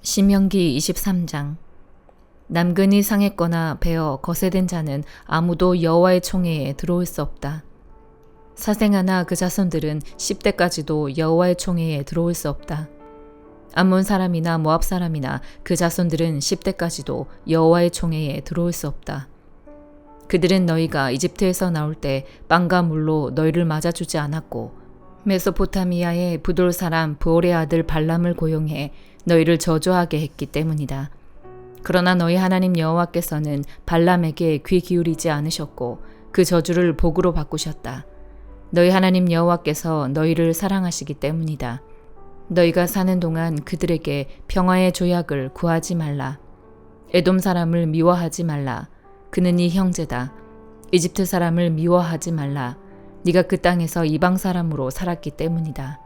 신명기 23장. 남근이 상했거나 베어 거세된 자는 아무도 여호와의 총회에 들어올 수 없다. 사생아나 그 자손들은 10대까지도 여호와의 총회에 들어올 수 없다. 암몬 사람이나 모압 사람이나 그 자손들은 10대까지도 여호와의 총회에 들어올 수 없다. 그들은 너희가 이집트에서 나올 때 빵과 물로 너희를 맞아주지 않았고 메소포타미아의 부돌 사람 브올의 아들 발람을 고용해 너희를 저주하게 했기 때문이다. 그러나 너희 하나님 여호와께서는 발람에게 귀 기울이지 않으셨고 그 저주를 복으로 바꾸셨다. 너희 하나님 여호와께서 너희를 사랑하시기 때문이다. 너희가 사는 동안 그들에게 평화의 조약을 구하지 말라. 에돔 사람을 미워하지 말라. 그는 네 형제다. 이집트 사람을 미워하지 말라. 네가 그 땅에서 이방 사람으로 살았기 때문이다.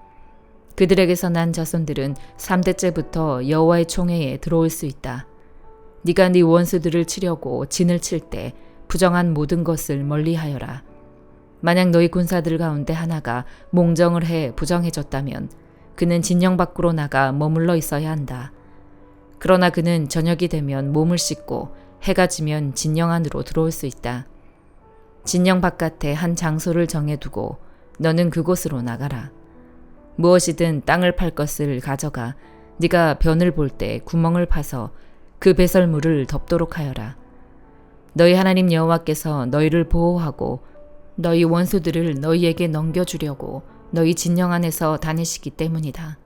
그들에게서 난 자손들은 3대째부터 여호와의 총회에 들어올 수 있다. 네가 네 원수들을 치려고 진을 칠 때 부정한 모든 것을 멀리하여라. 만약 너희 군사들 가운데 하나가 몽정을 해 부정해졌다면 그는 진영 밖으로 나가 머물러 있어야 한다. 그러나 그는 저녁이 되면 몸을 씻고 해가 지면 진영 안으로 들어올 수 있다. 진영 바깥에 한 장소를 정해두고 너는 그곳으로 나가라. 무엇이든 땅을 팔 것을 가져가 네가 변을 볼 때 구멍을 파서 그 배설물을 덮도록 하여라. 너희 하나님 여호와께서 너희를 보호하고 너희 원수들을 너희에게 넘겨주려고 너희 진영 안에서 다니시기 때문이다.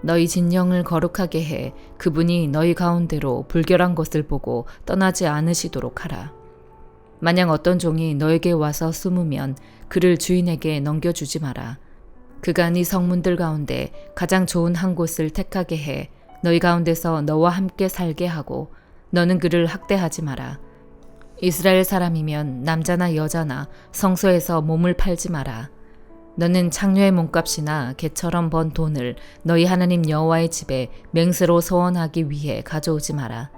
너희 진영을 거룩하게 해 그분이 너희 가운데로 불결한 것을 보고 떠나지 않으시도록 하라. 만약 어떤 종이 너에게 와서 숨으면 그를 주인에게 넘겨주지 마라. 그가 네 성문들 가운데 가장 좋은 한 곳을 택하게 해 너희 가운데서 너와 함께 살게 하고 너는 그를 학대하지 마라. 이스라엘 사람이면 남자나 여자나 성소에서 몸을 팔지 마라. 너는 창녀의 몸값이나 개처럼 번 돈을 너희 하나님 여호와의 집에 맹세로 소원하기 위해 가져오지 마라.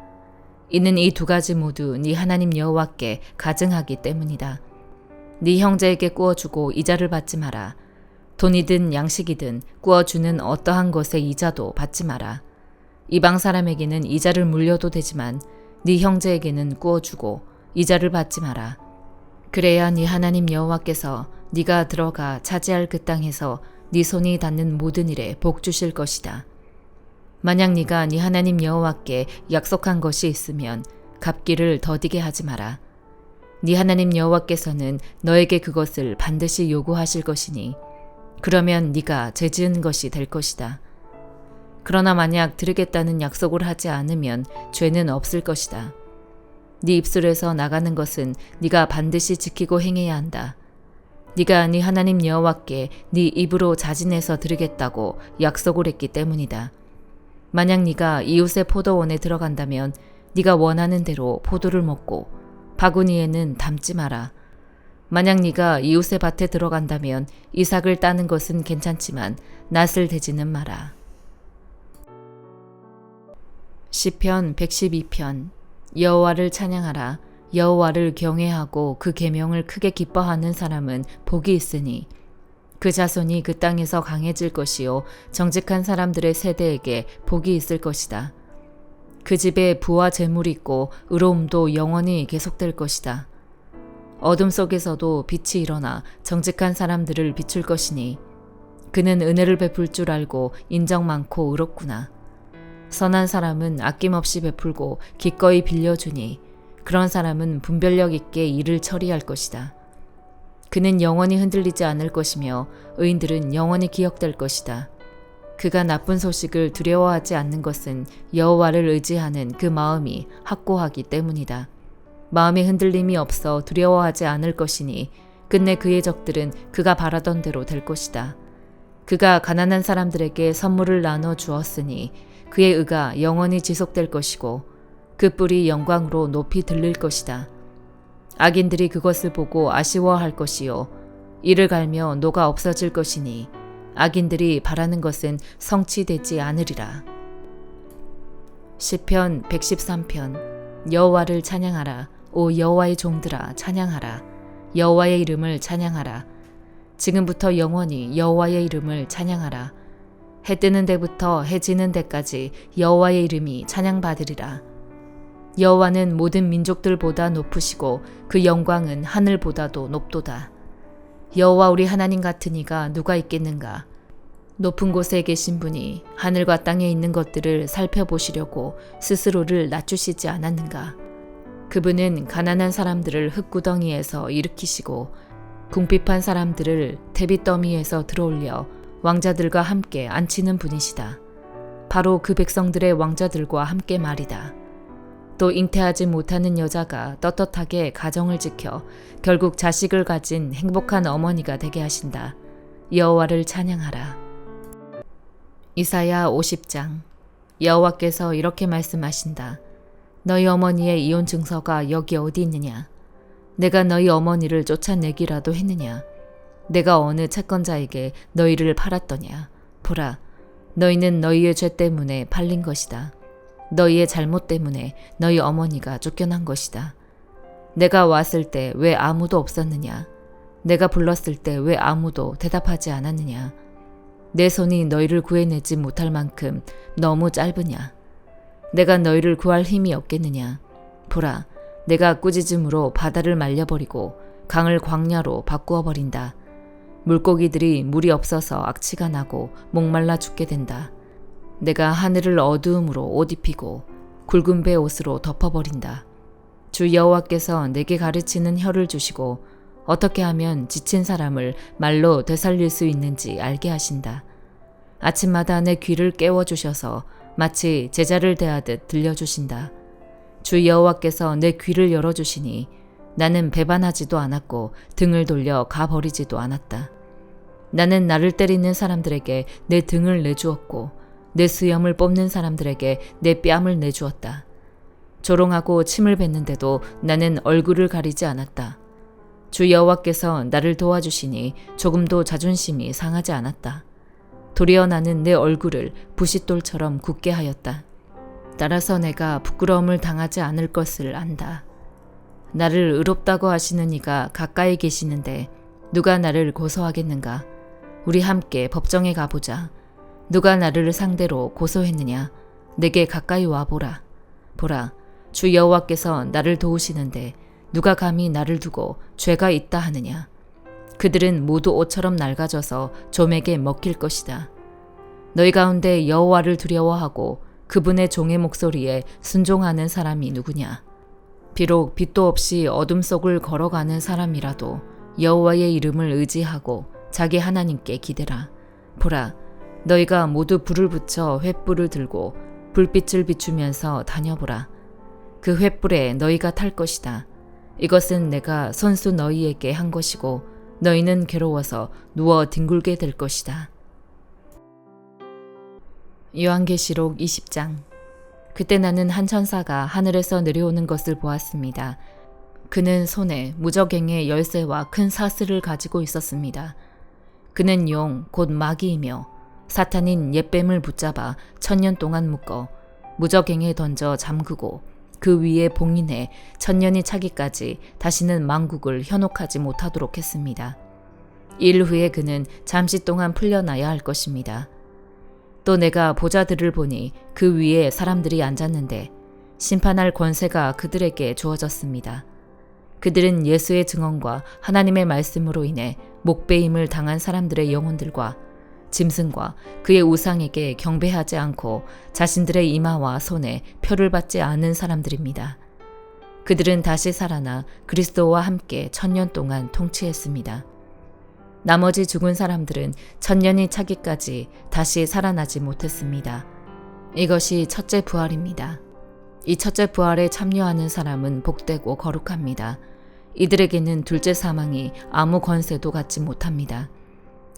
이는 이 두 가지 모두 네 하나님 여호와께 가증하기 때문이다. 네 형제에게 꾸어주고 이자를 받지 마라. 돈이든 양식이든 꾸어주는 어떠한 것의 이자도 받지 마라. 이방 사람에게는 이자를 물려도 되지만 네 형제에게는 꾸어주고 이자를 받지 마라. 그래야 네 하나님 여호와께서 네가 들어가 차지할 그 땅에서 네 손이 닿는 모든 일에 복 주실 것이다. 만약 네가 네 하나님 여호와께 약속한 것이 있으면 갚기를 더디게 하지 마라. 네 하나님 여호와께서는 너에게 그것을 반드시 요구하실 것이니 그러면 네가 죄지은 것이 될 것이다. 그러나 만약 들으겠다는 약속을 하지 않으면 죄는 없을 것이다. 네 입술에서 나가는 것은 네가 반드시 지키고 행해야 한다. 네가 네 하나님 여호와께 네 입으로 자진해서 들으겠다고 약속을 했기 때문이다. 만약 네가 이웃의 포도원에 들어간다면 네가 원하는 대로 포도를 먹고 바구니에는 담지 마라. 만약 네가 이웃의 밭에 들어간다면 이삭을 따는 것은 괜찮지만 낫을 대지는 마라. 시편 112편. 여호와를 찬양하라. 여호와를 경외하고 그 계명을 크게 기뻐하는 사람은 복이 있으니 그 자손이 그 땅에서 강해질 것이요 정직한 사람들의 세대에게 복이 있을 것이다. 그 집에 부와 재물이 있고 의로움도 영원히 계속될 것이다. 어둠 속에서도 빛이 일어나 정직한 사람들을 비출 것이니 그는 은혜를 베풀 줄 알고 인정 많고 의롭구나. 선한 사람은 아낌없이 베풀고 기꺼이 빌려주니 그런 사람은 분별력 있게 일을 처리할 것이다. 그는 영원히 흔들리지 않을 것이며 의인들은 영원히 기억될 것이다. 그가 나쁜 소식을 두려워하지 않는 것은 여호와를 의지하는 그 마음이 확고하기 때문이다. 마음에 흔들림이 없어 두려워하지 않을 것이니 끝내 그의 적들은 그가 바라던 대로 될 것이다. 그가 가난한 사람들에게 선물을 나눠 주었으니 그의 의가 영원히 지속될 것이고 그 뿔이 영광으로 높이 들릴 것이다. 악인들이 그것을 보고 아쉬워할 것이요 이를 갈며 노가 없어질 것이니 악인들이 바라는 것은 성취되지 않으리라. 시편 113편. 여호와를 찬양하라. 오 여호와의 종들아 찬양하라. 여호와의 이름을 찬양하라. 지금부터 영원히 여호와의 이름을 찬양하라. 해 뜨는 데부터 해 지는 데까지 여호와의 이름이 찬양받으리라. 여호와는 모든 민족들보다 높으시고 그 영광은 하늘보다도 높도다. 여호와 우리 하나님 같은 이가 누가 있겠는가? 높은 곳에 계신 분이 하늘과 땅에 있는 것들을 살펴보시려고 스스로를 낮추시지 않았는가? 그분은 가난한 사람들을 흙구덩이에서 일으키시고 궁핍한 사람들을 태빗더미에서 들어올려 왕자들과 함께 앉히는 분이시다. 바로 그 백성들의 왕자들과 함께 말이다. 또 잉태하지 못하는 여자가 떳떳하게 가정을 지켜 결국 자식을 가진 행복한 어머니가 되게 하신다. 여호와를 찬양하라. 이사야 50장. 여호와께서 이렇게 말씀하신다. 너희 어머니의 이혼 증서가 여기 어디 있느냐? 내가 너희 어머니를 쫓아내기라도 했느냐? 내가 어느 채권자에게 너희를 팔았더냐? 보라, 너희는 너희의 죄 때문에 팔린 것이다. 너희의 잘못 때문에 너희 어머니가 쫓겨난 것이다. 내가 왔을 때 왜 아무도 없었느냐? 내가 불렀을 때 왜 아무도 대답하지 않았느냐? 내 손이 너희를 구해내지 못할 만큼 너무 짧으냐? 내가 너희를 구할 힘이 없겠느냐? 보라, 내가 꾸짖음으로 바다를 말려버리고 강을 광야로 바꾸어 버린다. 물고기들이 물이 없어서 악취가 나고 목말라 죽게 된다. 내가 하늘을 어두움으로 옷 입히고 굵은 배 옷으로 덮어버린다. 주 여호와께서 내게 가르치는 혀를 주시고 어떻게 하면 지친 사람을 말로 되살릴 수 있는지 알게 하신다. 아침마다 내 귀를 깨워주셔서 마치 제자를 대하듯 들려주신다. 주 여호와께서 내 귀를 열어주시니 나는 배반하지도 않았고 등을 돌려 가버리지도 않았다. 나는 나를 때리는 사람들에게 내 등을 내주었고 내 수염을 뽑는 사람들에게 내 뺨을 내주었다. 조롱하고 침을 뱉는데도 나는 얼굴을 가리지 않았다. 주 여호와께서 나를 도와주시니 조금도 자존심이 상하지 않았다. 도리어 나는 내 얼굴을 부싯돌처럼 굳게 하였다. 따라서 내가 부끄러움을 당하지 않을 것을 안다. 나를 의롭다고 하시는 이가 가까이 계시는데 누가 나를 고소하겠는가? 우리 함께 법정에 가보자. 누가 나를 상대로 고소했느냐? 내게 가까이 와보라. 보라, 주 여호와께서 나를 도우시는데 누가 감히 나를 두고 죄가 있다 하느냐? 그들은 모두 옷처럼 낡아져서 좀에게 먹힐 것이다. 너희 가운데 여호와를 두려워하고 그분의 종의 목소리에 순종하는 사람이 누구냐? 비록 빛도 없이 어둠 속을 걸어가는 사람이라도 여호와의 이름을 의지하고 자기 하나님께 기대라. 보라, 너희가 모두 불을 붙여 횃불을 들고 불빛을 비추면서 다녀보라. 그 횃불에 너희가 탈 것이다. 이것은 내가 손수 너희에게 한 것이고 너희는 괴로워서 누워 뒹굴게 될 것이다. 요한계시록 20장. 그때 나는 한 천사가 하늘에서 내려오는 것을 보았습니다. 그는 손에 무저갱의 열쇠와 큰 사슬을 가지고 있었습니다. 그는 용, 곧 마귀이며 사탄인 옛뱀을 붙잡아 1000년 동안 묶어 무저갱에 던져 잠그고 그 위에 봉인해 1000년이 차기까지 다시는 만국을 현혹하지 못하도록 했습니다. 일 후에 그는 잠시 동안 풀려나야 할 것입니다. 또 내가 보좌들을 보니 그 위에 사람들이 앉았는데 심판할 권세가 그들에게 주어졌습니다. 그들은 예수의 증언과 하나님의 말씀으로 인해 목배임을 당한 사람들의 영혼들과 짐승과 그의 우상에게 경배하지 않고 자신들의 이마와 손에 표를 받지 않은 사람들입니다. 그들은 다시 살아나 그리스도와 함께 1000년 동안 통치했습니다. 나머지 죽은 사람들은 1000년이 차기까지 다시 살아나지 못했습니다. 이것이 첫째 부활입니다. 이 첫째 부활에 참여하는 사람은 복되고 거룩합니다. 이들에게는 둘째 사망이 아무 권세도 갖지 못합니다.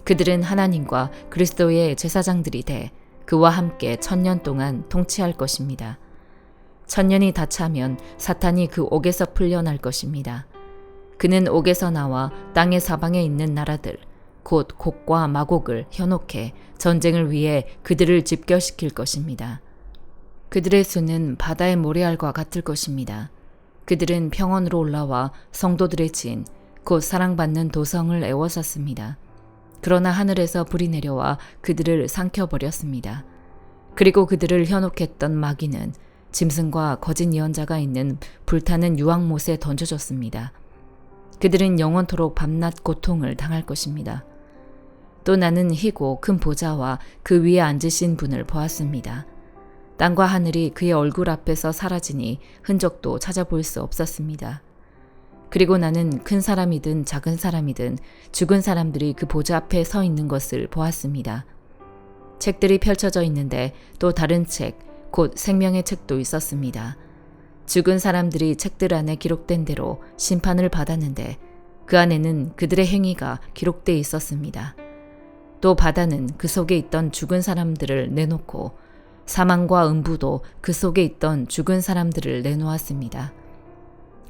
그들은 하나님과 그리스도의 제사장들이 돼 그와 함께 1000년 동안 통치할 것입니다. 1000년이 다 차면 사탄이 그 옥에서 풀려날 것입니다. 그는 옥에서 나와 땅의 사방에 있는 나라들, 곧 곡과 마곡을 현혹해 전쟁을 위해 그들을 집결시킬 것입니다. 그들의 수는 바다의 모래알과 같을 것입니다. 그들은 평원으로 올라와 성도들의 진, 곧 사랑받는 도성을 애워쌌습니다. 그러나 하늘에서 불이 내려와 그들을 삼켜버렸습니다. 그리고 그들을 현혹했던 마귀는 짐승과 거짓 예언자가 있는 불타는 유황못에 던져졌습니다. 그들은 영원토록 밤낮 고통을 당할 것입니다. 또 나는 희고 큰 보좌와 그 위에 앉으신 분을 보았습니다. 땅과 하늘이 그의 얼굴 앞에서 사라지니 흔적도 찾아볼 수 없었습니다. 그리고 나는 큰 사람이든 작은 사람이든 죽은 사람들이 그 보좌 앞에 서 있는 것을 보았습니다. 책들이 펼쳐져 있는데 또 다른 책, 곧 생명의 책도 있었습니다. 죽은 사람들이 책들 안에 기록된 대로 심판을 받았는데 그 안에는 그들의 행위가 기록돼 있었습니다. 또 바다는 그 속에 있던 죽은 사람들을 내놓고 사망과 음부도 그 속에 있던 죽은 사람들을 내놓았습니다.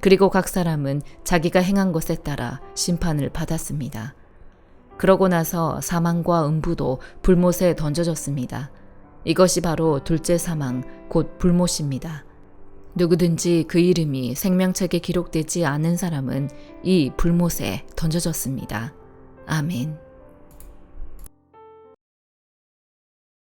그리고 각 사람은 자기가 행한 것에 따라 심판을 받았습니다. 그러고 나서 사망과 음부도 불못에 던져졌습니다. 이것이 바로 둘째 사망, 곧 불못입니다. 누구든지 그 이름이 생명책에 기록되지 않은 사람은 이 불못에 던져졌습니다. 아멘.